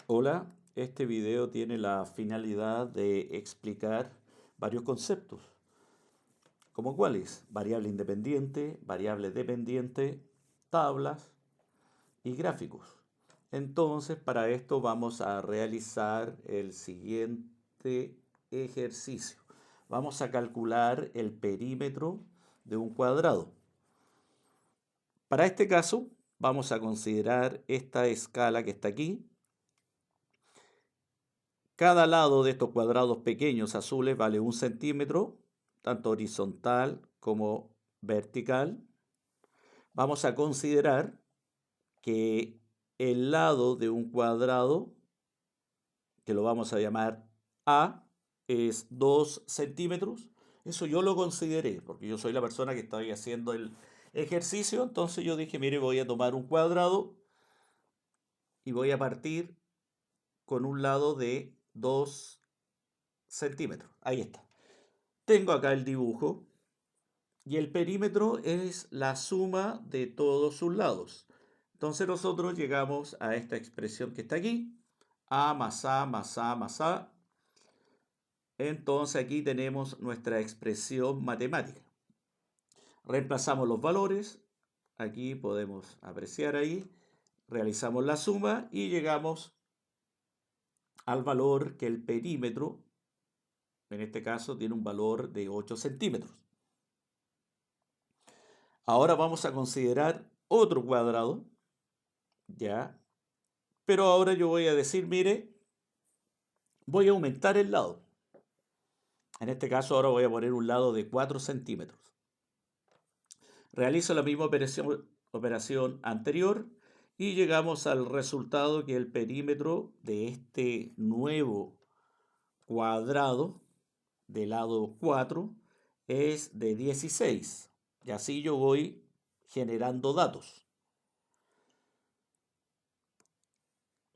Hola, este video tiene la finalidad de explicar varios conceptos, como cuáles: variable independiente, variable dependiente, tablas y gráficos. Entonces, para esto vamos a realizar el siguiente ejercicio. Vamos a calcular el perímetro de un cuadrado. Para este caso, vamos a considerar esta escala que está aquí. Cada lado de estos cuadrados pequeños azules vale 1 centímetro, tanto horizontal como vertical. Vamos a considerar que el lado de un cuadrado, que lo vamos a llamar A, es 2 centímetros. Eso yo lo consideré, porque yo soy la persona que estoy haciendo el ejercicio. Entonces yo dije, mire, voy a tomar un cuadrado y voy a partir con un lado de 2 centímetros. Ahí está. Tengo acá el dibujo y el perímetro es la suma de todos sus lados. Entonces nosotros llegamos a esta expresión que está aquí, A más A más A más A. Entonces aquí tenemos nuestra expresión matemática. Reemplazamos los valores, aquí podemos apreciar ahí, realizamos la suma y llegamos al valor que el perímetro, en este caso, tiene un valor de 8 centímetros. Ahora vamos a considerar otro cuadrado, ¿ya? Pero ahora yo voy a decir, mire, voy a aumentar el lado. En este caso ahora voy a poner un lado de 4 centímetros. Realizo la misma operación anterior y llegamos al resultado que el perímetro de este nuevo cuadrado del lado 4 es de 16. Y así yo voy generando datos.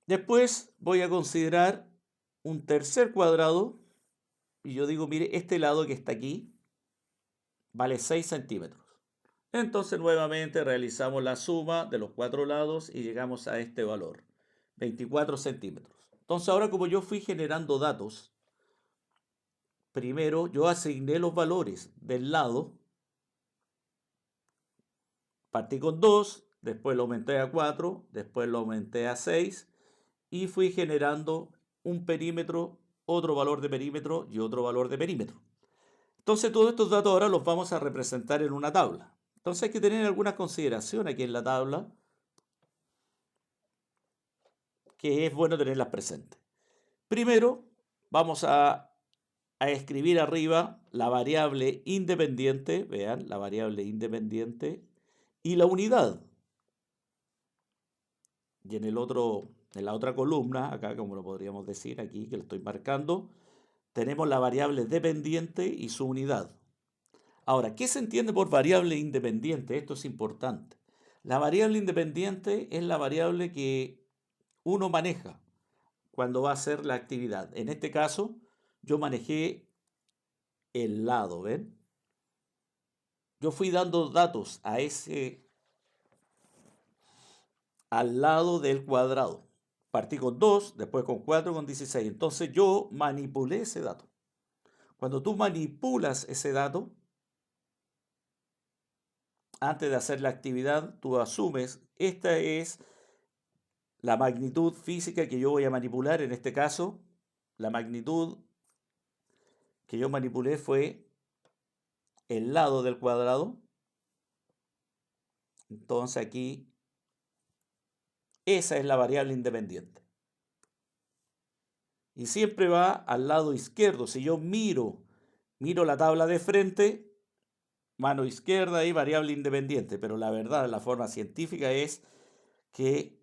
Después voy a considerar un tercer cuadrado y yo digo, mire, este lado que está aquí vale 6 centímetros. Entonces nuevamente realizamos la suma de los cuatro lados y llegamos a este valor, 24 centímetros. Entonces ahora, como yo fui generando datos, primero yo asigné los valores del lado, partí con 2, después lo aumenté a 4, después lo aumenté a 6 y fui generando un perímetro, otro valor de perímetro y otro valor de perímetro. Entonces todos estos datos ahora los vamos a representar en una tabla. Entonces hay que tener algunas consideraciones aquí en la tabla que es bueno tenerlas presentes. Primero, vamos a escribir arriba la variable independiente, vean, la variable independiente y la unidad. Y en la otra columna, acá como lo podríamos decir aquí, que lo estoy marcando, tenemos la variable dependiente y su unidad. Ahora, ¿qué se entiende por variable independiente? Esto es importante. La variable independiente es la variable que uno maneja cuando va a hacer la actividad. En este caso, yo manejé el lado, ¿ven? Yo fui dando datos al lado del cuadrado. Partí con 2, después con 4, con 16. Entonces yo manipulé ese dato. Cuando tú manipulas ese dato, antes de hacer la actividad, tú asumes, esta es la magnitud física que yo voy a manipular. En este caso, la magnitud que yo manipulé fue el lado del cuadrado. Entonces aquí, esa es la variable independiente. Y siempre va al lado izquierdo. Si yo miro la tabla de frente, mano izquierda y variable independiente. Pero la verdad, la forma científica es que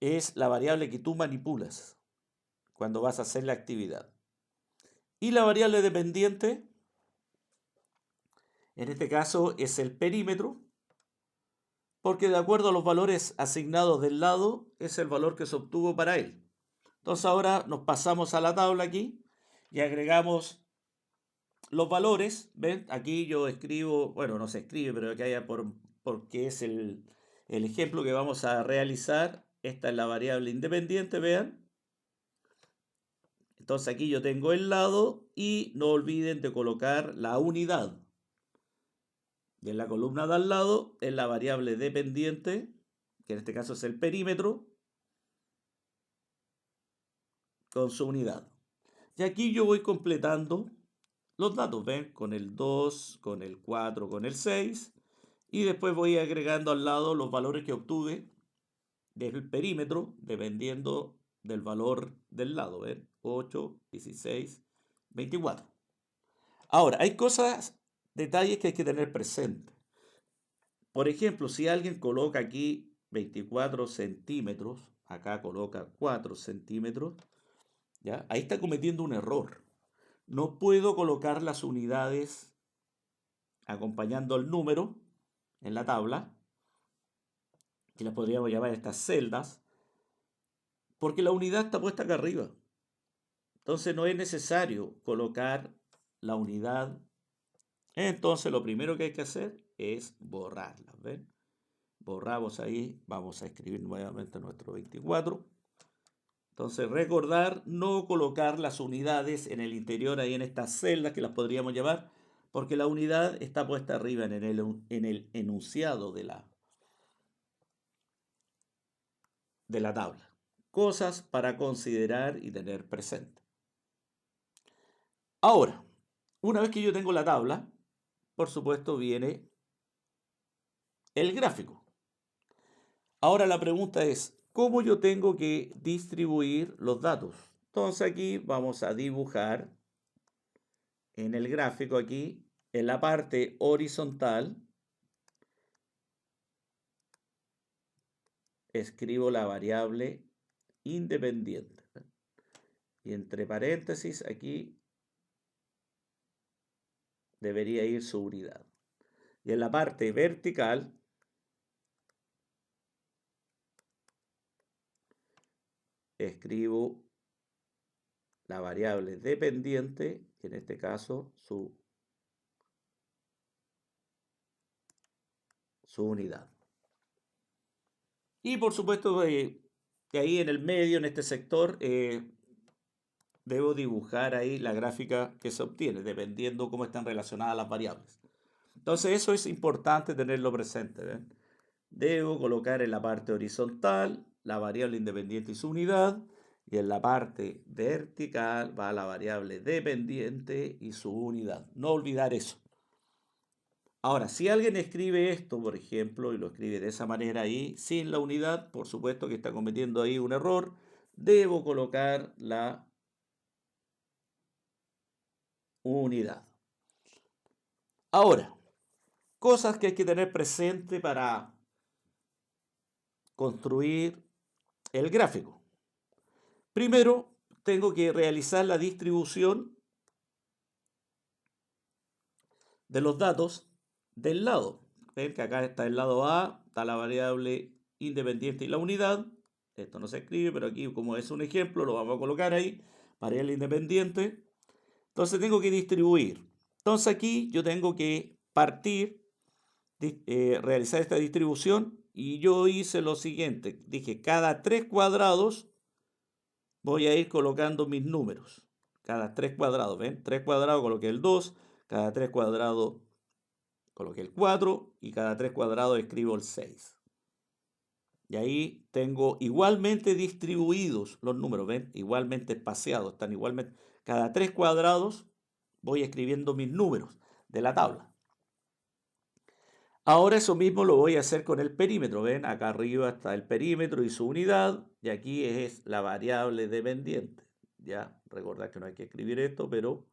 es la variable que tú manipulas cuando vas a hacer la actividad. Y la variable dependiente, en este caso, es el perímetro, porque de acuerdo a los valores asignados del lado, es el valor que se obtuvo para él. Entonces ahora nos pasamos a la tabla aquí y agregamos los valores. ¿Ven? Aquí yo escribo, bueno, no se escribe, pero que haya porque es el ejemplo que vamos a realizar. Esta es la variable independiente, vean. Entonces aquí yo tengo el lado y no olviden de colocar la unidad. Y en la columna de al lado es la variable dependiente, que en este caso es el perímetro, con su unidad. Y aquí yo voy completando los datos, ¿ven? Con el 2, con el 4, con el 6. Y después voy agregando al lado los valores que obtuve del perímetro, dependiendo del valor del lado, ¿ven? 8, 16, 24. Ahora, hay cosas, detalles que hay que tener presente. Por ejemplo, si alguien coloca aquí 24 centímetros, acá coloca 4 centímetros, ¿ya? Ahí está cometiendo un error. No puedo colocar las unidades acompañando el número en la tabla, que las podríamos llamar estas celdas, porque la unidad está puesta acá arriba. Entonces no es necesario colocar la unidad. Entonces lo primero que hay que hacer es borrarlas, ¿ven? Borramos ahí, vamos a escribir nuevamente nuestro 24. Entonces recordar no colocar las unidades en el interior, ahí en estas celdas que las podríamos llamar, porque la unidad está puesta arriba en el enunciado de la tabla. Cosas para considerar y tener presente. Ahora, una vez que yo tengo la tabla, por supuesto viene el gráfico. Ahora la pregunta es, ¿cómo yo tengo que distribuir los datos? Entonces aquí vamos a dibujar en el gráfico aquí, en la parte horizontal, escribo la variable independiente. Y entre paréntesis aquí debería ir su unidad. Y en la parte vertical escribo la variable dependiente, que en este caso su unidad. Y por supuesto que ahí en el medio, en este sector, debo dibujar ahí la gráfica que se obtiene, dependiendo cómo están relacionadas las variables. Entonces eso es importante tenerlo presente, ¿ven? Debo colocar en la parte horizontal la variable independiente y su unidad, y en la parte vertical va la variable dependiente y su unidad. No olvidar eso. Ahora, si alguien escribe esto, por ejemplo, y lo escribe de esa manera ahí, sin la unidad, por supuesto que está cometiendo ahí un error. Debo colocar la unidad. Ahora, cosas que hay que tener presente para construir el gráfico. Primero, tengo que realizar la distribución de los datos del lado. Ven que acá está el lado A, está la variable independiente y la unidad. Esto no se escribe, pero aquí como es un ejemplo, lo vamos a colocar ahí. Variable independiente. Entonces tengo que distribuir. Entonces aquí yo tengo que partir, realizar esta distribución, y yo hice lo siguiente. Dije, cada 3 cuadrados voy a ir colocando mis números. Cada 3 cuadrados, ¿ven? 3 cuadrados coloqué el 2, cada 3 cuadrados coloqué el 4 y cada 3 cuadrados escribo el 6. Y ahí tengo igualmente distribuidos los números, ¿ven? Igualmente espaciados, están igualmente. Cada 3 cuadrados voy escribiendo mis números de la tabla. Ahora eso mismo lo voy a hacer con el perímetro, ¿ven? Acá arriba está el perímetro y su unidad, y aquí es la variable dependiente. Ya, recordad que no hay que escribir esto, pero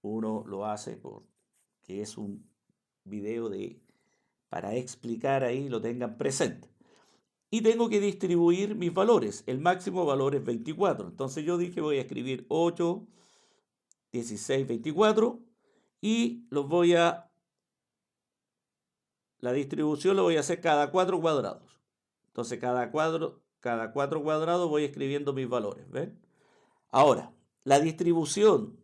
uno lo hace porque es un video para explicar ahí, lo tengan presente. Y tengo que distribuir mis valores. El máximo valor es 24. Entonces yo dije voy a escribir 8, 16, 24 y la distribución lo voy a hacer cada 4 cuadrados. Entonces cada 4 cuadrados voy escribiendo mis valores, ¿ven? Ahora, la distribución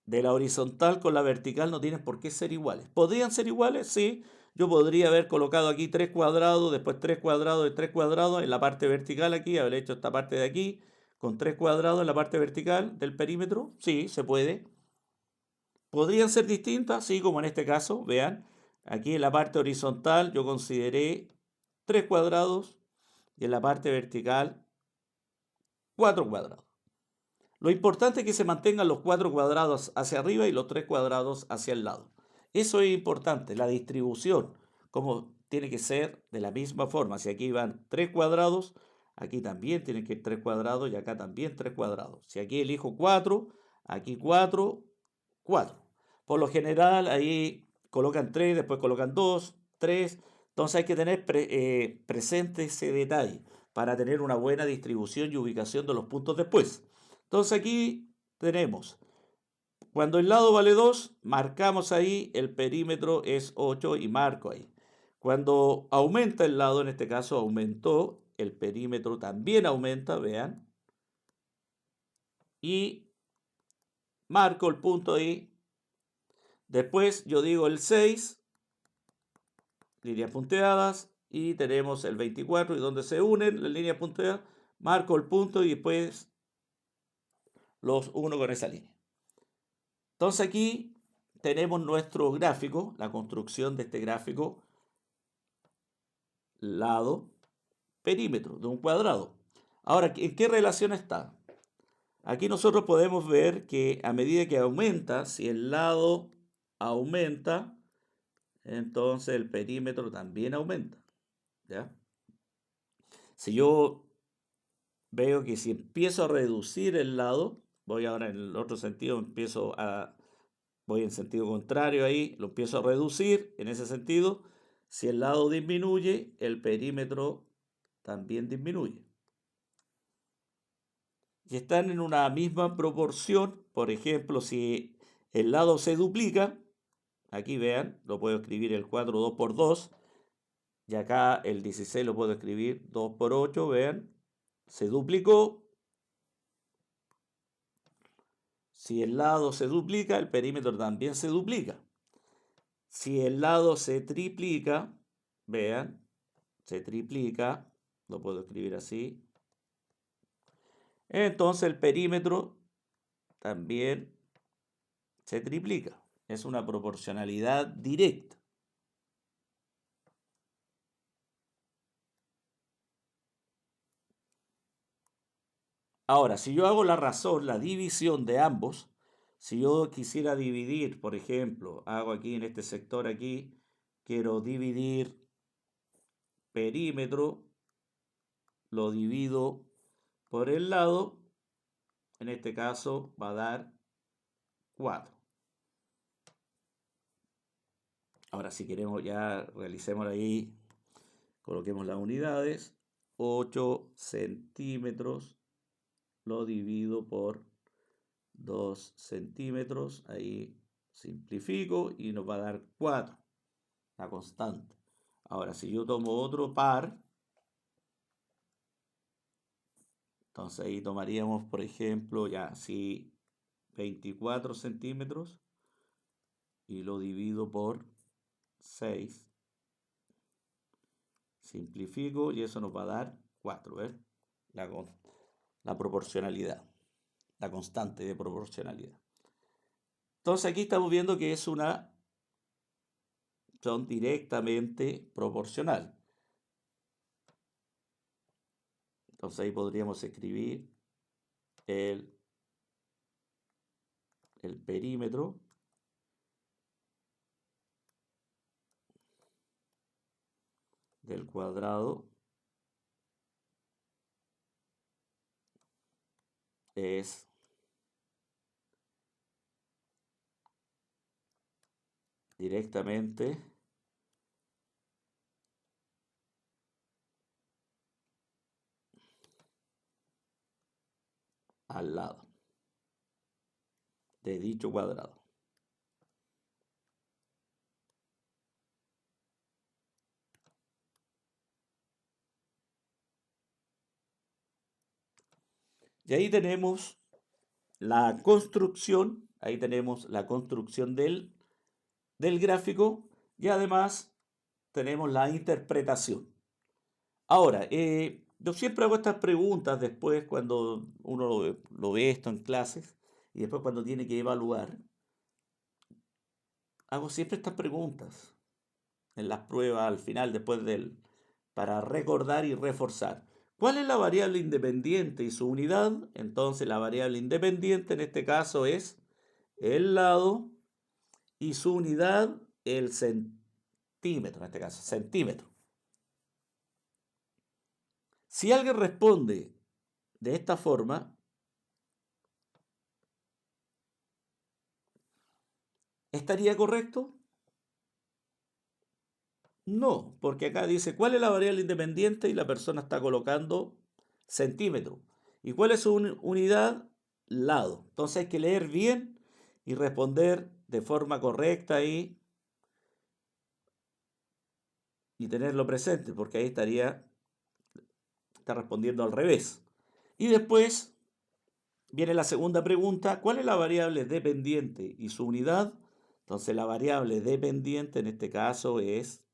de la horizontal con la vertical no tienen por qué ser iguales. ¿Podrían ser iguales? Sí. Yo podría haber colocado aquí 3 cuadrados, después 3 cuadrados y 3 cuadrados en la parte vertical aquí, haber hecho esta parte de aquí con 3 cuadrados en la parte vertical del perímetro. Sí, se puede. ¿Podrían ser distintas? Sí, como en este caso, vean. Aquí en la parte horizontal yo consideré 3 cuadrados y en la parte vertical 4 cuadrados. Lo importante es que se mantengan los 4 cuadrados hacia arriba y los 3 cuadrados hacia el lado. Eso es importante, la distribución, como tiene que ser de la misma forma. Si aquí van 3 cuadrados, aquí también tienen que ir 3 cuadrados y acá también 3 cuadrados. Si aquí elijo 4, aquí 4, 4. Por lo general ahí colocan 3, después colocan 2, 3. Entonces hay que tener presente ese detalle para tener una buena distribución y ubicación de los puntos después. Entonces aquí tenemos, cuando el lado vale 2, marcamos ahí, el perímetro es 8 y marco ahí. Cuando aumenta el lado, en este caso aumentó, el perímetro también aumenta, vean, y marco el punto ahí. Después yo digo el 6, líneas punteadas, y tenemos el 24, y donde se unen las líneas punteadas, marco el punto y después los uno con esa línea. Entonces aquí tenemos nuestro gráfico, la construcción de este gráfico, lado, perímetro de un cuadrado. Ahora, ¿en qué relación está? Aquí nosotros podemos ver que a medida que aumenta, si el lado aumenta, entonces el perímetro también aumenta. ¿Ya? Si yo veo que si empiezo a reducir el lado, voy ahora en el otro sentido, voy en sentido contrario ahí, lo empiezo a reducir en ese sentido. Si el lado disminuye, el perímetro también disminuye. Y están en una misma proporción. Por ejemplo, si el lado se duplica, aquí vean, lo puedo escribir el 4 2 por 2, y acá el 16 lo puedo escribir 2 por 8, vean, se duplicó. Si el lado se duplica, el perímetro también se duplica. Si el lado se triplica, vean, se triplica, lo puedo escribir así. Entonces el perímetro también se triplica. Es una proporcionalidad directa. Ahora, si yo hago la razón, la división de ambos, si yo quisiera dividir, por ejemplo, hago aquí en este sector aquí, quiero dividir perímetro, lo divido por el lado, en este caso va a dar 4. Ahora, si queremos ya realicemos ahí, coloquemos las unidades, 8 centímetros, lo divido por 2 centímetros, ahí simplifico y nos va a dar 4, la constante. Ahora, si yo tomo otro par, entonces ahí tomaríamos, por ejemplo, ya si 24 centímetros y lo divido por 6, simplifico y eso nos va a dar 4, ¿ves? La proporcionalidad, la constante de proporcionalidad. Entonces aquí estamos viendo que son directamente proporcional. Entonces ahí podríamos escribir el perímetro del cuadrado es directamente al lado de dicho cuadrado. Y ahí tenemos la construcción, ahí tenemos la construcción del gráfico y además tenemos la interpretación. Ahora, yo siempre hago estas preguntas después cuando uno lo ve esto en clases y después cuando tiene que evaluar. Hago siempre estas preguntas en las pruebas al final, para recordar y reforzar. ¿Cuál es la variable independiente y su unidad? Entonces la variable independiente en este caso es el lado y su unidad el centímetro, en este caso, centímetro. Si alguien responde de esta forma, ¿estaría correcto? No, porque acá dice cuál es la variable independiente y la persona está colocando centímetro. ¿Y cuál es su unidad? Lado. Entonces hay que leer bien y responder de forma correcta y tenerlo presente, porque ahí está respondiendo al revés. Y después viene la segunda pregunta, ¿cuál es la variable dependiente y su unidad? Entonces la variable dependiente en este caso es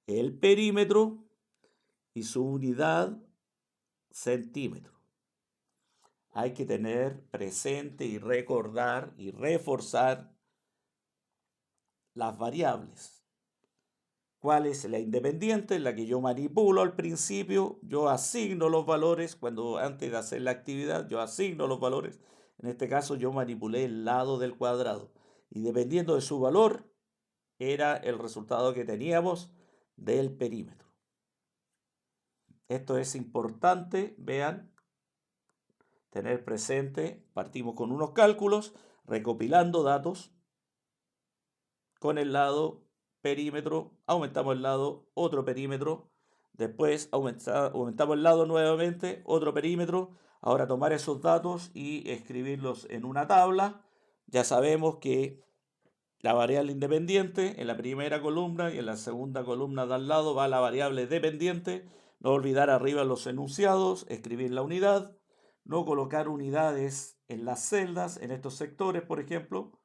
el perímetro y su unidad centímetro. Hay que tener presente y recordar y reforzar las variables. ¿Cuál es la independiente? La que yo manipulo al principio, yo asigno los valores, antes de hacer la actividad, yo asigno los valores. En este caso yo manipulé el lado del cuadrado y dependiendo de su valor, era el resultado que teníamos del perímetro. Esto es importante, vean, tener presente, partimos con unos cálculos, recopilando datos con el lado perímetro, aumentamos el lado, otro perímetro, después aumentamos el lado nuevamente, otro perímetro. Ahora tomar esos datos y escribirlos en una tabla. Ya sabemos que la variable independiente en la primera columna y en la segunda columna de al lado va la variable dependiente. No olvidar arriba los enunciados, escribir la unidad, no colocar unidades en las celdas, en estos sectores, por ejemplo.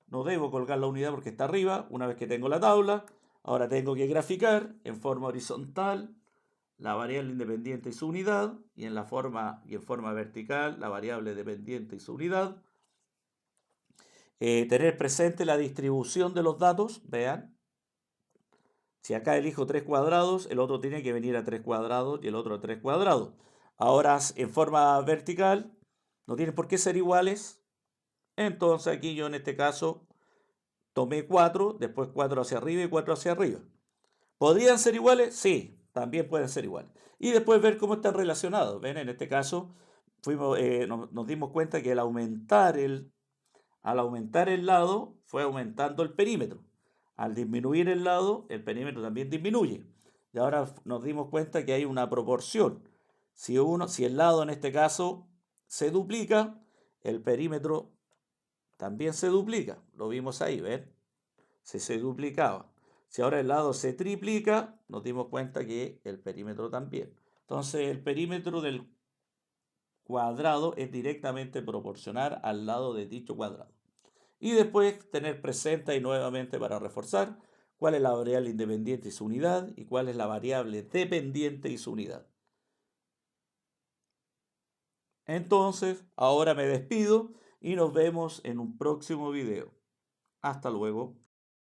No debo colgar la unidad porque está arriba. Una vez que tengo la tabla, ahora tengo que graficar en forma horizontal la variable independiente y su unidad, y en forma vertical la variable dependiente y su unidad. Tener presente la distribución de los datos, vean. Si acá elijo 3 cuadrados, el otro tiene que venir a 3 cuadrados y el otro a 3 cuadrados. Ahora, en forma vertical, no tienen por qué ser iguales. Entonces aquí yo en este caso tomé 4, después 4 hacia arriba y 4 hacia arriba. ¿Podrían ser iguales? Sí, también pueden ser iguales. Y después ver cómo están relacionados. ¿Ven? En este caso nos dimos cuenta que al aumentar el lado fue aumentando el perímetro. Al disminuir el lado, el perímetro también disminuye. Y ahora nos dimos cuenta que hay una proporción. Si el lado en este caso se duplica, el perímetro también se duplica. Lo vimos ahí, ¿ven? Se duplicaba. Si ahora el lado se triplica, nos dimos cuenta que el perímetro también. Entonces el perímetro del cuadrado es directamente proporcional al lado de dicho cuadrado. Y después tener presente y nuevamente para reforzar cuál es la variable independiente y su unidad y cuál es la variable dependiente y su unidad. Entonces, ahora me despido y nos vemos en un próximo video. Hasta luego.